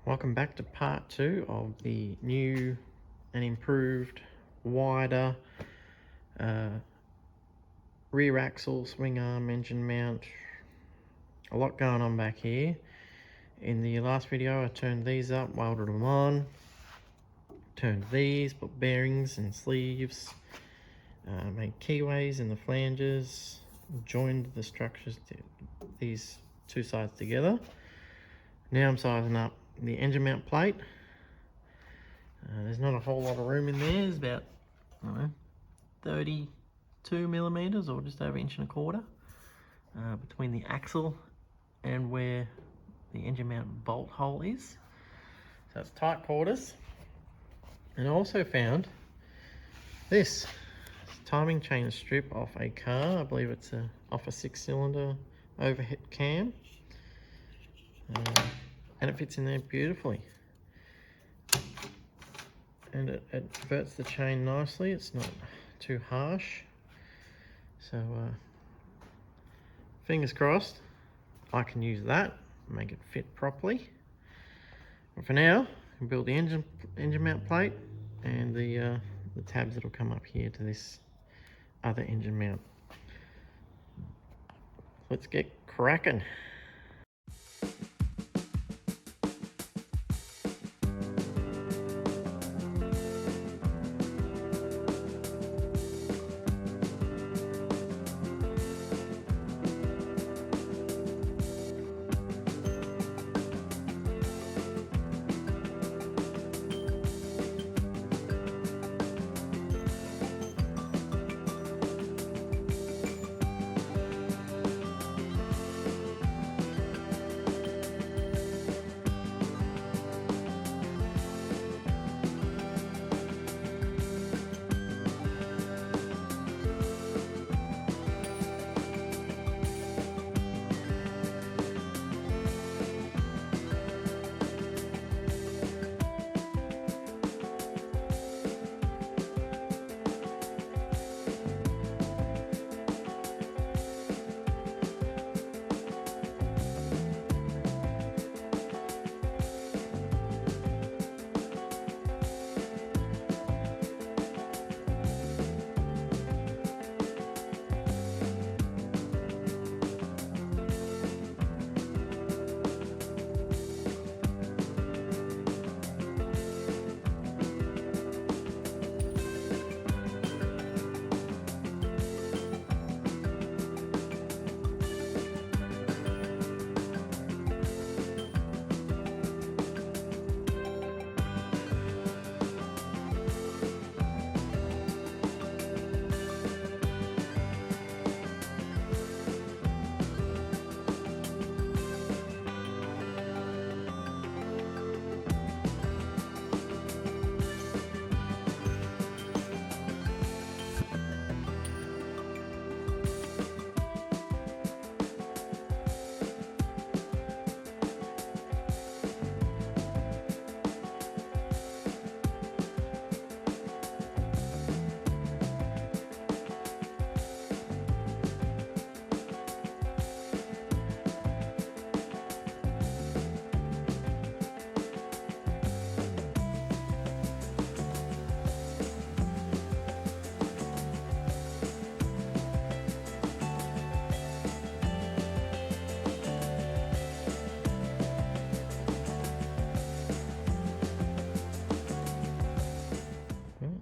Welcome back to part 2 of the new and improved, wider rear axle, swing arm, engine mount. A lot going on back here. In the last video I turned these up, welded them on, turned these, put bearings and sleeves, made keyways in the flanges, joined the structures, these two sides together. Now I'm sizing up the engine mount plate. There's not a whole lot of room in there. There's about, I don't know, 32 millimeters or just over 1.25 inches between the axle and where the engine mount bolt hole is. So it's tight quarters. And I also found this timing chain strip off a car. I believe it's off a 6-cylinder overhead cam. And it fits in there beautifully. And it inverts the chain nicely. It's not too harsh. So fingers crossed I can use that, make it fit properly. But for now, I'll build the engine mount plate and the tabs that'll come up here to this other engine mount. Let's get cracking.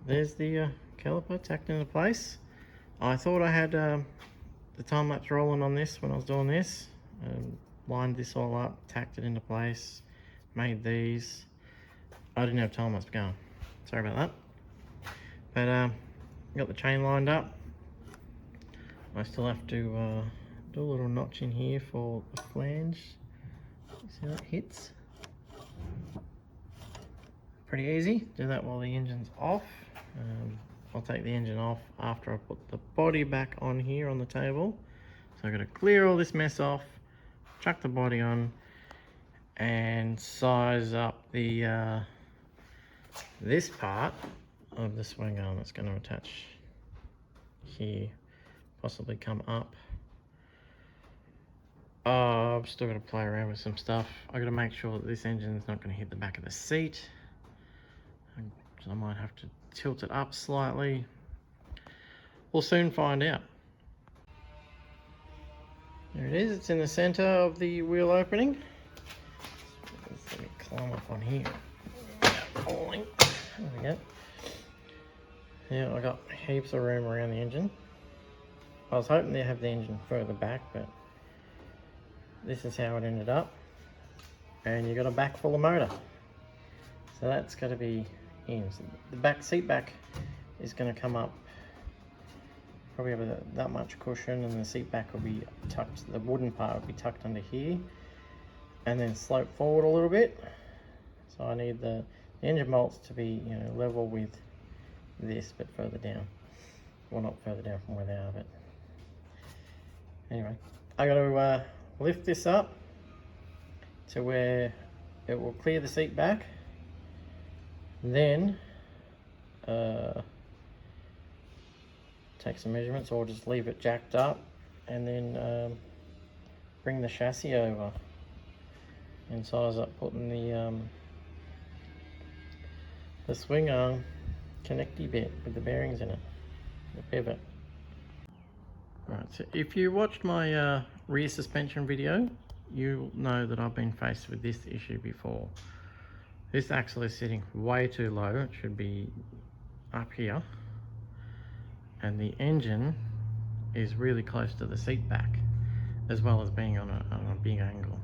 There's the caliper tacked into place. I thought I had the time lapse rolling on this when I was doing this. Lined this all up, tacked it into place, made these. I didn't have time lapse going. Sorry about that. But got the chain lined up. I still have to do a little notch in here for the flange. See how it hits? Pretty easy. Do that while the engine's off. I'll take the engine off after I put the body back on here on the table. So I've got to clear all this mess off, chuck the body on, and size up the this part of the swing arm that's going to attach here, possibly come up Oh, I've still got to play around with some stuff. I got to make sure that this engine's not going to hit the back of the seat. So I might have to tilt it up slightly. We'll soon find out. There it is, it's in the center of the wheel opening. Let me climb up on here. Falling. There we go. Yeah, I got heaps of room around the engine. I was hoping to have the engine further back, but this is how it ended up. And you got a back full of motor. So that's got to be in. So the back seat back is going to come up. Probably have that much cushion, and the seat back will be tucked, the wooden part will be tucked under here and then slope forward a little bit. So I need the engine bolts to be, you know, level with this, but further down. Well, not further down from where they are, but anyway, I got to lift this up to where it will clear the seat back, and then take some measurements, or just leave it jacked up, and then bring the chassis over and size up, putting the swing arm connecty bit with the bearings in it, the pivot. Right, so if you watched my rear suspension video, you'll know that I've been faced with this issue before. This axle is sitting way too low. It should be up here, and the engine is really close to the seat back, as well as being on a big angle.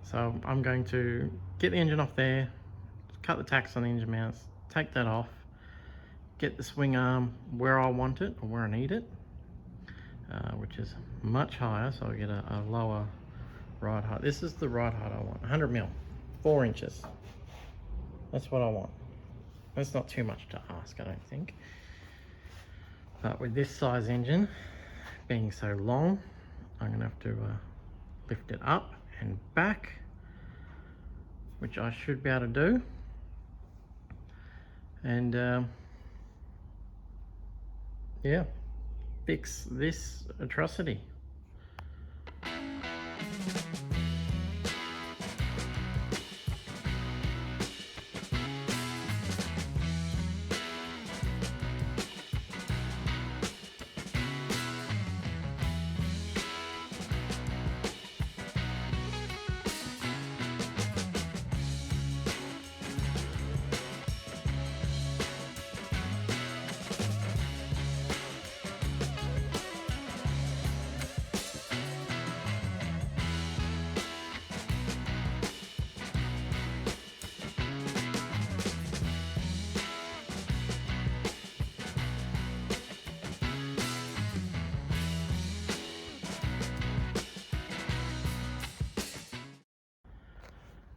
So I'm going to get the engine off there, cut the tacks on the engine mounts, take that off, get the swing arm where I want it, or where I need it, which is much higher, so I get a lower ride height. This is the ride height I want, 100 mil, 4 inches. That's what I want. That's not too much to ask, I don't think. But with this size engine being so long, I'm gonna have to lift it up and back, which I should be able to do. And yeah, fix this atrocity.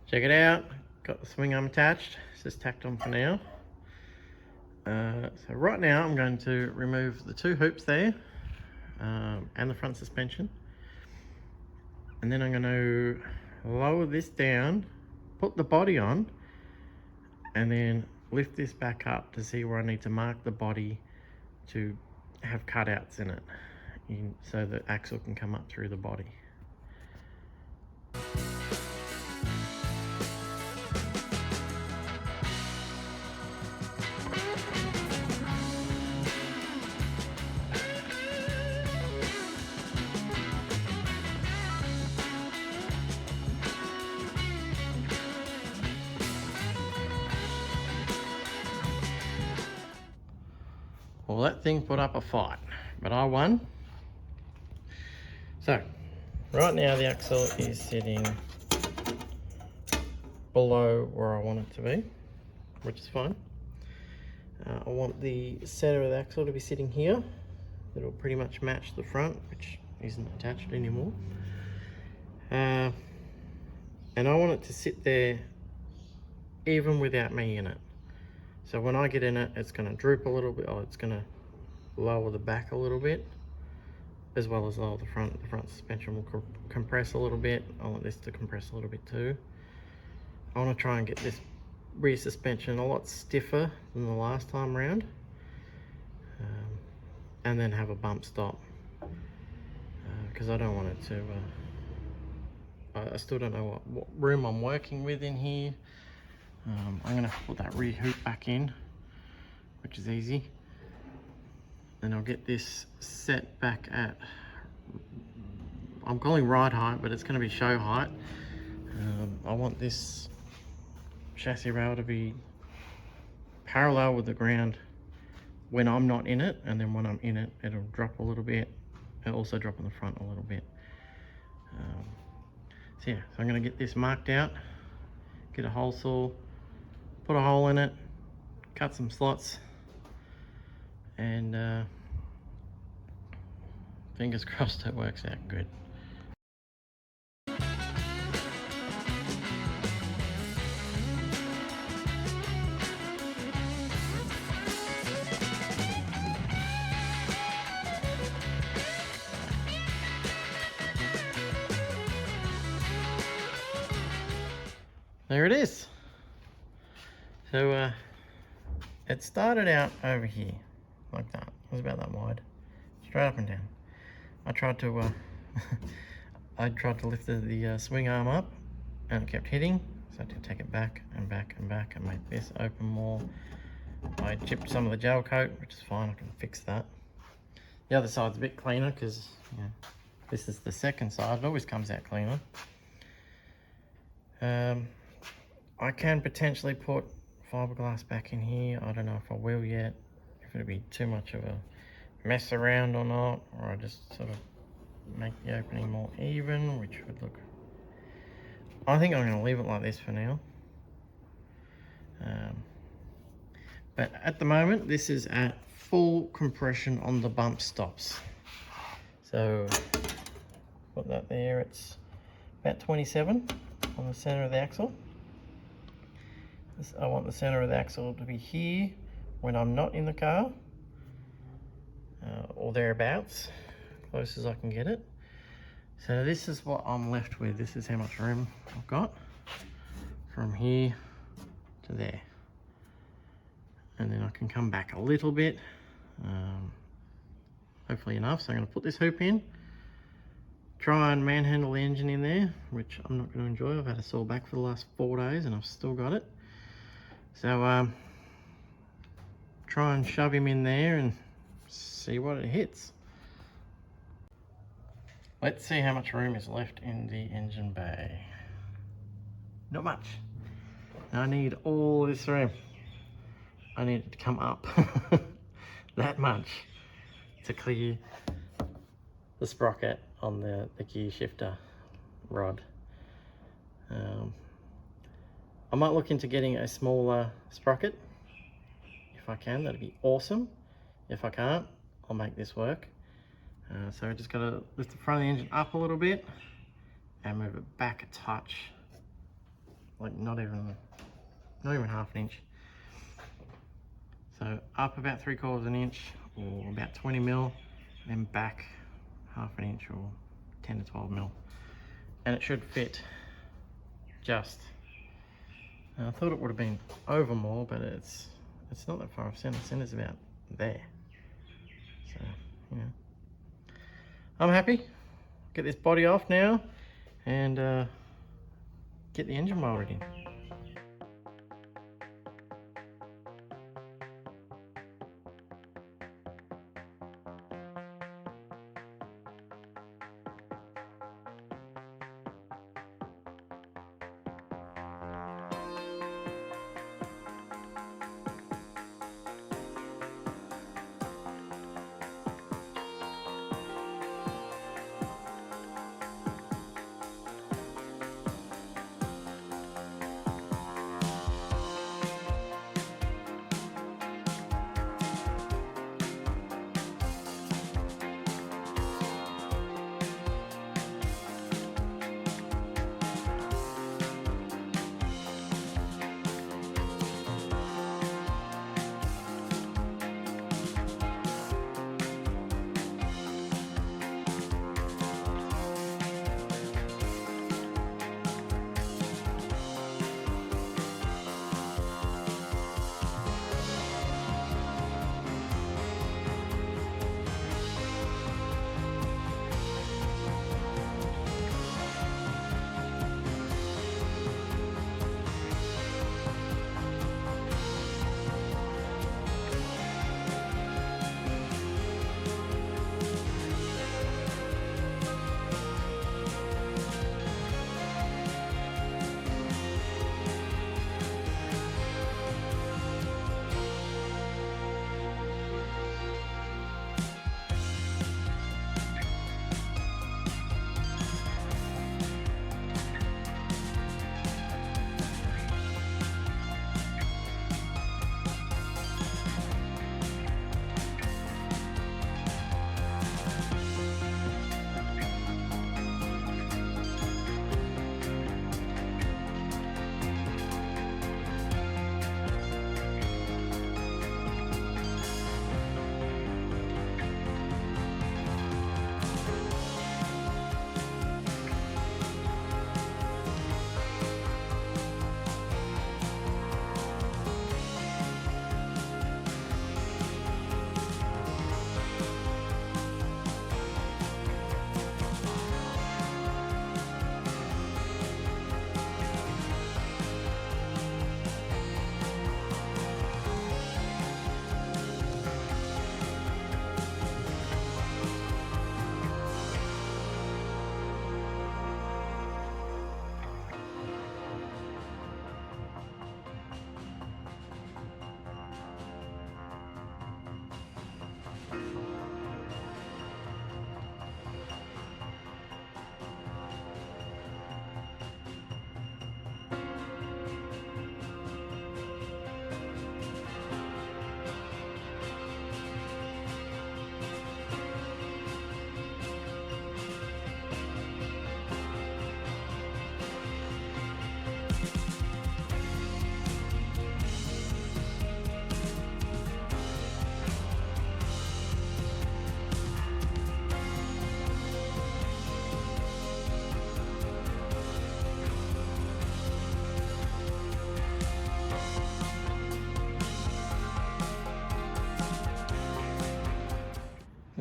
Check it out, got the swing arm attached. It's just tacked on for now. So right now I'm going to remove the 2 hoops there, and the front suspension. And then I'm going to lower this down, put the body on, and then lift this back up to see where I need to mark the body to have cutouts in it, so the axle can come up through the body. Well, that thing put up a fight, but I won. So, right now the axle is sitting below where I want it to be, which is fine. I want the center of the axle to be sitting here. It'll pretty much match the front, which isn't attached anymore. And I want it to sit there even without me in it. So when I get in it, it's going to droop a little bit, or it's going to lower the back a little bit, as well as lower the front. The front suspension will compress a little bit. I want this to compress a little bit too. I want to try and get this rear suspension a lot stiffer than the last time round, and then have a bump stop. because I don't want it to, I still don't know what room I'm working with in here. I'm going to put that rear hoop back in, which is easy. Then I'll get this set back at, I'm calling ride height, but it's going to be show height. I want this chassis rail to be parallel with the ground when I'm not in it, and then when I'm in it, it'll drop a little bit. It'll also drop in the front a little bit. So yeah, so I'm going to get this marked out, get a hole saw, put a hole in it, cut some slots, and fingers crossed it works out good. There it is. So it started out over here like that. It was about that wide, straight up and down. I tried to I tried to lift the swing arm up, and it kept hitting, so I had to take it back and back and back and make this open more. I chipped some of the gel coat, which is fine, I can fix that. The other side's a bit cleaner because, you know, this is the second side. It always comes out cleaner. I can potentially put fiberglass back in here. I don't know if I will yet, if it'll be too much of a mess around or not, or I just sort of make the opening more even, which would look, I think I'm going to leave it like this for now. But at the moment, this is at full compression on the bump stops. So put that there, it's about 27 on the center of the axle. I want the center of the axle to be here when I'm not in the car, or thereabouts, close as I can get it. So this is what I'm left with. This is how much room I've got from here to there. And then I can come back a little bit, hopefully enough. So I'm going to put this hoop in, try and manhandle the engine in there, which I'm not going to enjoy. I've had a sore back for the last 4 days and I've still got it. So try and shove him in there and see what it hits. Let's see how much room is left in the engine bay. Not much. I need all this room. I need it to come up that much to clear the sprocket on the gear shifter rod. I might look into getting a smaller sprocket. If I can, that'd be awesome. If I can't, I'll make this work. So I just gotta lift the front of the engine up a little bit and move it back a touch, like not even half an inch. So up about 3/4 inch or about 20 mil, then back half an inch or 10 to 12 mil, and it should fit just. I thought it would have been over more, but it's not that far off center. Center's about there. So, you know, I'm happy. Get this body off now and get the engine welded in.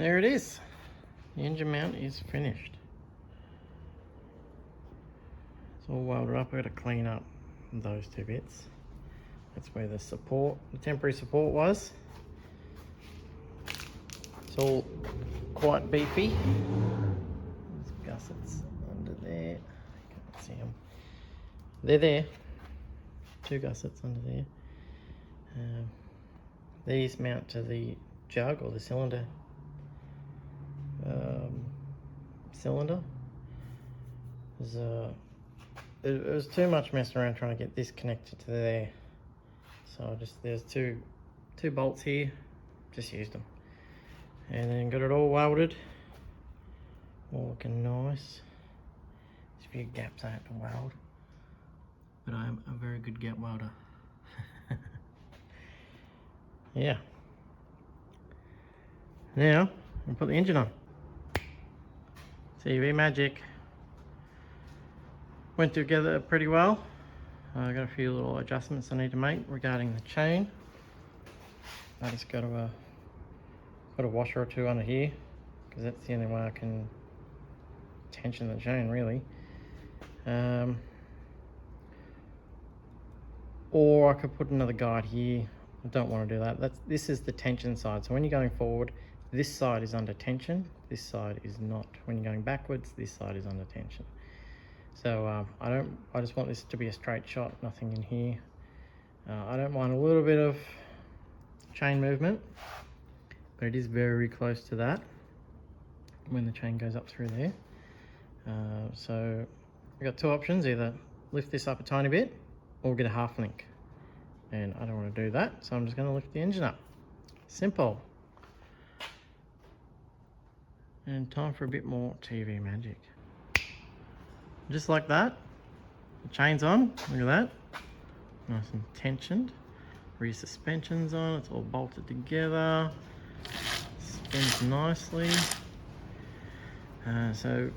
there it is. The engine mount is finished. It's all welded up. I've got to clean up those two bits. That's where the support, the temporary support was. It's all quite beefy. There's gussets under there. Can't see them. They're there. 2 gussets under there. These mount to the jug or the cylinder. It was too much messing around trying to get this connected to there. So there's two bolts here. Just used them. And then got it all welded. All looking nice. There's a few gaps I had to weld. But I'm a very good gap welder. Yeah. Now, I'll put the engine on. CV magic. Went together pretty well. I got a few little adjustments I need to make regarding the chain. I just got to put a washer or two under here, because that's the only way I can tension the chain really. Or I could put another guide here. I don't want to do that. This is the tension side. So when you're going forward, this side is under tension. This side is not. When you're going backwards, this side is under tension. So I just want this to be a straight shot, nothing in here. I don't mind a little bit of chain movement, but it is very close to that when the chain goes up through there. So I've got 2 options: either lift this up a tiny bit or get a half link. And I don't want to do that, so I'm just going to lift the engine up. Simple. And time for a bit more TV magic. Just like that, the chain's on. Look at that, nice and tensioned. Rear suspension's on. It's all bolted together. Spins nicely. So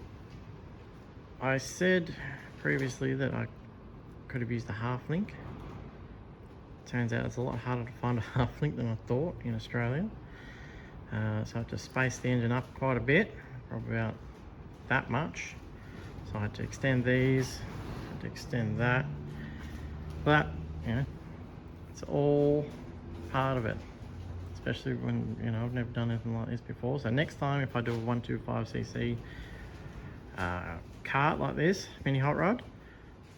I said previously that I could have used a half link. Turns out it's a lot harder to find a half link than I thought in Australia. So I had to space the engine up quite a bit, probably about that much. So I had to extend these, had to extend that. But, you know, it's all part of it. Especially when, you know, I've never done anything like this before. So next time if I do a 125cc cart like this, mini hot rod,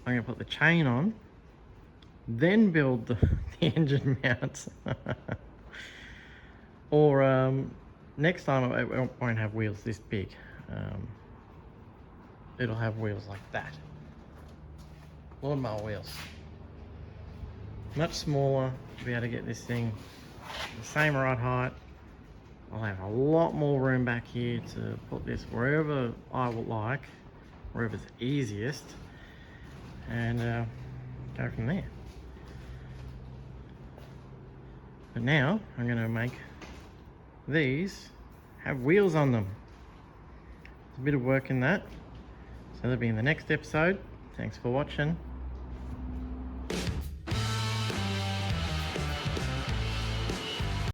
I'm going to put the chain on, then build the engine mounts. Or next time it won't have wheels this big. It'll have wheels like that. Lawnmower wheels. Much smaller to be able to get this thing the same ride height. I'll have a lot more room back here to put this wherever I would like, wherever's easiest, and go from there. But now I'm going to make these have wheels on them. There's a bit of work in that, so that'll be in the next episode. Thanks for watching.